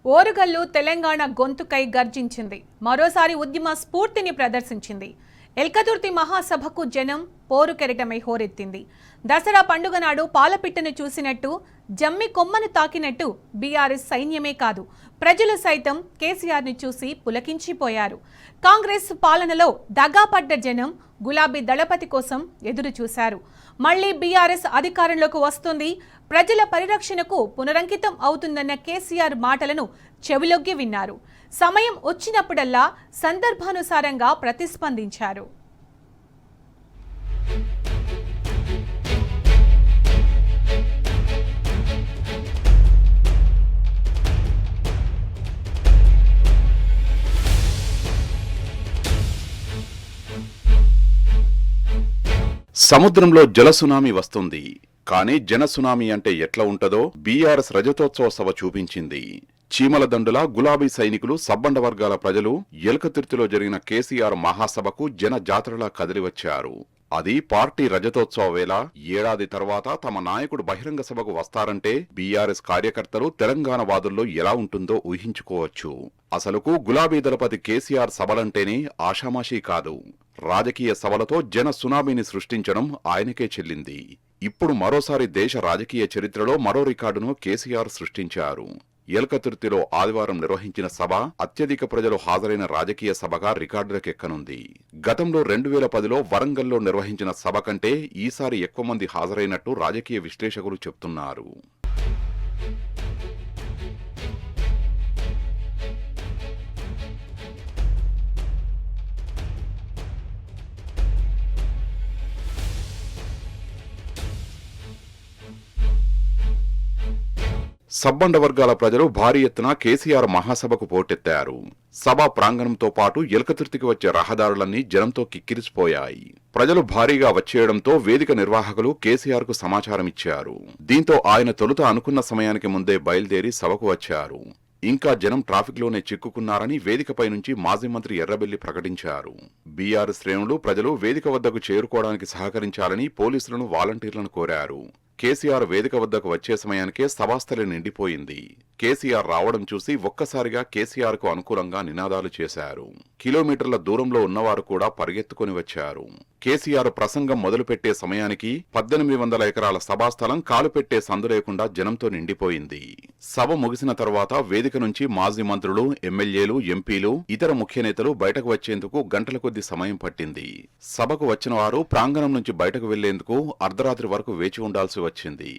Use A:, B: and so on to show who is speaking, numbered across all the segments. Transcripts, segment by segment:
A: ఓరుగల్లు తెలంగాణ గొంతుకై గర్జించింది. మరోసారి ఉద్యమ స్ఫూర్తిని ప్రదర్శించింది. ఎల్కతుర్తి మహాసభకు జనం పోరుకెరటమై హోరెత్తింది. దసరా పండుగ నాడు పాలపిట్టను చూసినట్టు, జమ్మి కొమ్మను తాకినట్టు బీఆర్ఎస్ సైన్యమే కాదు, ప్రజలు సైతం కేసీఆర్ని చూసి పులకించిపోయారు. కాంగ్రెస్ పాలనలో దగాపడ్డ జనం గులాబీ దళపతి కోసం ఎదురు చూశారు. మళ్లీ బీఆర్ఎస్ అధికారంలోకి వస్తుంది, ప్రజల పరిరక్షణకు పునరంకితం అవుతుందన్న కేసీఆర్ మాటలను చెవిలొగ్గి విన్నారు. సమయం వచ్చినప్పుడల్లా సందర్భానుసారంగా ప్రతిస్పందించారు.
B: సముద్రంలో జల సునామీ వస్తుంది, కానీ జన సునామీ అంటే ఎట్లా ఉంటదో బీఆర్ఎస్ రజతోత్సవ సభ చూపించింది. చీమల దండులా గులాబీ సైనికులు, సబ్బండ వర్గాల ప్రజలు ఎల్కతుర్తిలో జరిగిన కేసీఆర్ మహాసభకు జన జాతరలా కదిలివచ్చారు. అది పార్టీ రజతోత్సవ వేళ. ఏడాది తర్వాత తమ నాయకుడు బహిరంగ సభకు వస్తారంటే బీఆర్ఎస్ కార్యకర్తలు, తెలంగాణ వాదుల్లో ఎలా ఉంటుందో ఊహించుకోవచ్చు. అసలుకు గులాబీ దళపతి కేసీఆర్ సభలంటేనే ఆషామాషీ కాదు. రాజకీయ సభలతో జన సునామీని సృష్టించడం ఆయనకే చెల్లింది. ఇప్పుడు మరోసారి దేశ రాజకీయ చరిత్రలో మరో రికార్డును కేసీఆర్ సృష్టించారు. ఎల్కతుర్తిలో ఆదివారం నిర్వహించిన సభ అత్యధిక ప్రజలు హాజరైన రాజకీయ సభగా రికార్డులకెక్కనుంది. గతంలో 2010లో వరంగల్లో నిర్వహించిన సభ కంటే ఈసారి ఎక్కువ మంది హాజరైనట్టు రాజకీయ విశ్లేషకులు చెప్తున్నారు. సబ్బండ వర్గాల ప్రజలు భారీ ఎత్తున కేసీఆర్ మహాసభకు పోటెత్తారు. సభా ప్రాంగణంతో పాటు ఎల్కతుర్తికి వచ్చే రహదారులన్నీ జనంతో కిక్కిరిసిపోయాయి. ప్రజలు భారీగా వచ్చేయడంతో వేదిక నిర్వాహకులు కేసీఆర్ కు సమాచారమిచ్చారు. దీంతో ఆయన తొలుత అనుకున్న సమయానికి ముందే బయలుదేరి సభకు వచ్చారు. ఇంకా జనం ట్రాఫిక్ లోనే చిక్కుకున్నారని వేదికపై నుంచి మాజీ మంత్రి ఎర్రబెల్లి ప్రకటించారు. బీఆర్ఎస్ శ్రేణులు ప్రజలు వేదిక వద్దకు చేరుకోవడానికి సహకరించాలని పోలీసులను, వాలంటీర్లను కోరారు. కేసీఆర్ వేదిక వద్దకు వచ్చే సమయానికే సభాస్థలి నిండిపోయింది. కేసీఆర్ రావడం చూసి ఒక్కసారిగా కేసీఆర్ కు అనుకూలంగా నినాదాలు చేశారు. కిలోమీటర్ల దూరంలో ఉన్నవారు కూడా పరిగెత్తుకుని వచ్చారు. కేసీఆర్ ప్రసంగం మొదలుపెట్టే సమయానికి 1800 ఎకరాల సభాస్థలం కాలు పెట్టే సందు లేకుండా జనంతో నిండిపోయింది. సభ ముగిసిన తర్వాత వేదిక నుంచి మాజీ మంత్రులు, ఎమ్మెల్యేలు, ఎంపీలు, ఇతర ముఖ్య నేతలు బయటకు వచ్చేందుకు గంటల కొద్ది సమయం పట్టింది. సభకు వచ్చిన వారు ప్రాంగణం నుంచి బయటకు వెళ్లేందుకు అర్ధరాత్రి వరకు వేచి ఉండాల్సి వచ్చింది.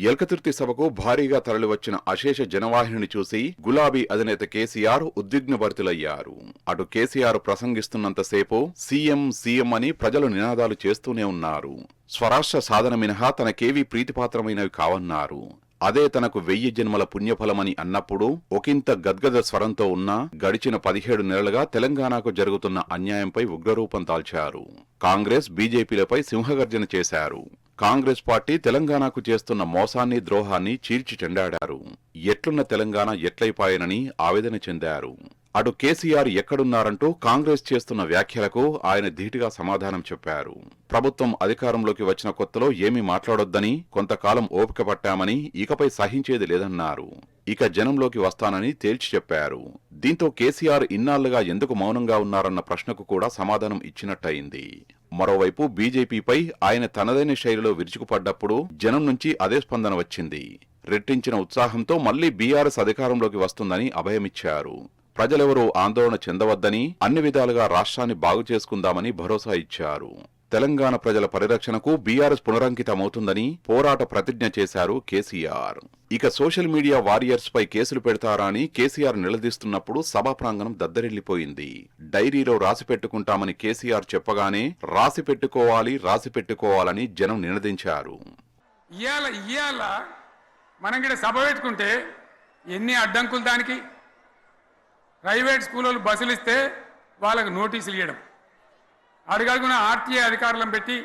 B: ఎల్కతుర్తి సభకు భారీగా తరలివచ్చిన అశేష జనవాహిని చూసి గులాబీ అధినేత కేసీఆర్ ఉద్విగ్నభరితులయ్యారు. అటు కేసీఆర్ ప్రసంగిస్తున్నంతసేపు సీఎం సీఎం అని ప్రజలు నినాదాలు చేస్తూనే ఉన్నారు. స్వరాష్ట్ర సాధన మినహా తనకేవీ ప్రీతిపాత్రమైనవి కావన్నారు. అదే తనకు 1000 జన్మల పుణ్యఫలమని అన్నప్పుడు ఒకంత గద్గద స్వరంతో ఉన్నా గడిచిన 17 నెలలుగా తెలంగాణకు జరుగుతున్న అన్యాయంపై ఉగ్రరూపం దాల్చారు. కాంగ్రెస్, బీజేపీలపై సింహగర్జన చేశారు. కాంగ్రెస్ పార్టీ తెలంగాణకు చేస్తున్న మోసాన్ని, ద్రోహాన్ని చీల్చి చెండాడారు. ఎట్లున్న తెలంగాణ ఎట్లయిపాయనని ఆవేదన చెందారు. అటు కేసీఆర్ ఎక్కడున్నారంటూ కాంగ్రెస్ చేస్తున్న వ్యాఖ్యలకు ఆయన ధీటుగా సమాధానం చెప్పారు. ప్రభుత్వం అధికారంలోకి వచ్చిన కొత్తలో ఏమీ మాట్లాడొద్దని, కొంతకాలం ఓపిక పట్టామని, ఇకపై సహించేది లేదన్నారు. ఇక జనంలోకి వస్తానని తేల్చి చెప్పారు. దీంతో కేసీఆర్ ఇన్నాళ్లుగా ఎందుకు మౌనంగా ఉన్నారన్న ప్రశ్నకు కూడా సమాధానం ఇచ్చినట్టయింది. మరోవైపు బీజేపీపై ఆయన తనదైన శైలిలో విరుచుకుపడ్డప్పుడు జనం నుంచి అదే స్పందన వచ్చింది. రెట్టించిన ఉత్సాహంతో మళ్లీ బీఆర్ఎస్ అధికారంలోకి వస్తుందని అభయమిచ్చారు. ప్రజలెవరూ ఆందోళన చెందవద్దని, అన్ని విధాలుగా రాష్ట్రాన్ని బాగు చేసుకుందామని భరోసా ఇచ్చారు. తెలంగాణ ప్రజల పరిరక్షణకు బీఆర్ఎస్ పునరంకితమవుతుందని పోరాట ప్రతిజ్ఞ చేశారు కేసీఆర్. ఇక సోషల్ మీడియా వారియర్స్ పై కేసులు పెడతారా అని కేసీఆర్ నిలదీస్తున్నప్పుడు సభా ప్రాంగణం దద్దరిల్లిపోయింది. డైరీలో రాసిపెట్టుకుంటామని కేసీఆర్ చెప్పగానే రాసిపెట్టుకోవాలని జనం నినదించారు.
C: ఇయాల మనం కూడా సభ పెట్టుకుంటే ఎన్ని అడ్డంకులు, దానికి ప్రైవేట్ స్కూళ్ళు బస్సులు ఇస్తే వాళ్ళకు నోటీసులు ఇవ్వడం, అడుగడుగున ఆర్టీఏ అధికారులను పెట్టి,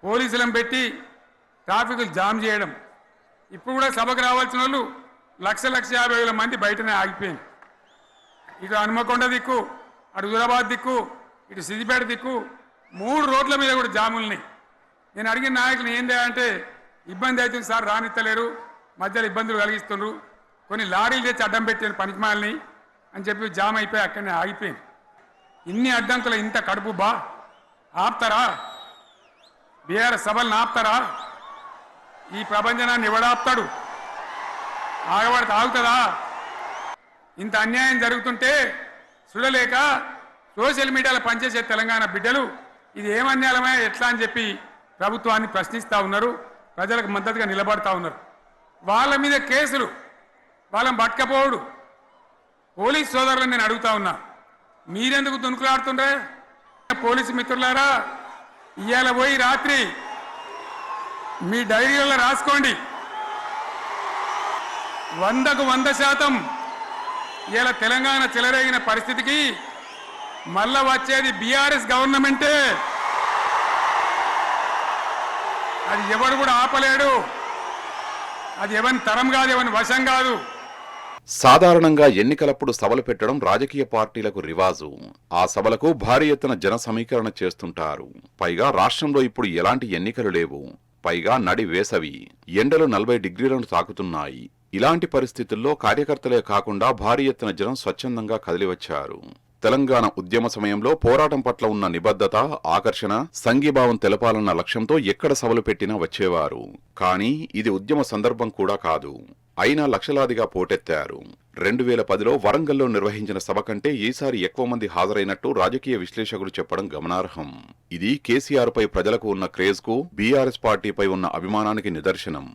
C: పోలీసులను పెట్టి ట్రాఫిక్లు జామ్ చేయడం, ఇప్పుడు కూడా సభకు రావాల్సిన వాళ్ళు 1,50,000 మంది బయటనే ఆగిపోయింది. ఇటు హనుమకొండ దిక్కు, అటు హుజరాబాద్ దిక్కు, ఇటు సిద్దిపేట దిక్కు 3 రోడ్ల మీద కూడా జాములున్నాయి. నేను అడిగిన నాయకులు ఏందే అంటే ఇబ్బంది అవుతుంది సార్, రానిత్తలేరు, మధ్యలో ఇబ్బందులు కలిగిస్తున్నారు, కొన్ని లారీలు తెచ్చి అడ్డం పెట్టాను పనికిమాలని అని చెప్పి జామ్ అయిపోయి అక్కడనే ఆగిపోయింది. ఇన్ని అడ్డంకులు ఇంత కడుపు బా ఆపుతారా? బీఆర్ఎస్ సభలను ఆపుతారా? ఈ ప్రపంచనాన్ని ఎవడాపుతాడు? ఆగబడితే ఆగుతుందా? ఇంత అన్యాయం జరుగుతుంటే చూడలేక సోషల్ మీడియాలో పనిచేసే తెలంగాణ బిడ్డలు ఇది ఏమన్యాయమే ఎట్లా అని చెప్పి ప్రభుత్వాన్ని ప్రశ్నిస్తూ ఉన్నారు, ప్రజలకు మద్దతుగా నిలబడతా ఉన్నారు. వాళ్ళ మీద కేసులు, వాళ్ళని పట్టుకపోవడు. పోలీస్ సోదరులను నేను అడుగుతా ఉన్నా, మీరెందుకు దునుకులాడుతుండ్రే? పోలీసు మిత్రులారా, ఇవాళ పోయి రాత్రి మీ డైరీలలో రాసుకోండి, 100కు 100% ఇలా తెలంగాణ చెలరేగిన పరిస్థితికి మళ్ళా వచ్చేది బీఆర్ఎస్ గవర్నమెంటే. అది ఎవడు కూడా ఆపలేడు. అది ఎవరి తరం కాదు, ఎవరి వశం కాదు.
B: సాధారణంగా ఎన్నికలప్పుడు సభలు పెట్టడం రాజకీయ పార్టీలకు రివాజు. ఆ సభలకు భారీ ఎత్తున జన సమీకరణ చేస్తుంటారు. పైగా రాష్ట్రంలో ఇప్పుడు ఎలాంటి ఎన్నికలు లేవు. పైగా నడి వేసవి, ఎండలు 40 డిగ్రీలను తాకుతున్నాయి. ఇలాంటి పరిస్థితుల్లో కార్యకర్తలే కాకుండా భారీ ఎత్తున జనం స్వచ్ఛందంగా కదిలివచ్చారు. తెలంగాణ ఉద్యమ సమయంలో పోరాటం పట్ల ఉన్న నిబద్ధత, ఆకర్షణ, సంఘీభావం తెలపాలన్న లక్ష్యంతో ఎక్కడ సభలు పెట్టినా వచ్చేవారు. కానీ ఇది ఉద్యమ సందర్భం కూడా కాదు. అయినా లక్షలాదిగా పోటెత్తారు. 2010లో వరంగల్లో నిర్వహించిన సభ కంటే ఈసారి ఎక్కువ మంది హాజరైనట్టు రాజకీయ విశ్లేషకులు చెప్పడం గమనార్హం. ఇది కేసీఆర్ పై ప్రజలకు ఉన్న క్రేజ్ కు, బీఆర్ఎస్ పార్టీపై ఉన్న అభిమానానికి నిదర్శనం.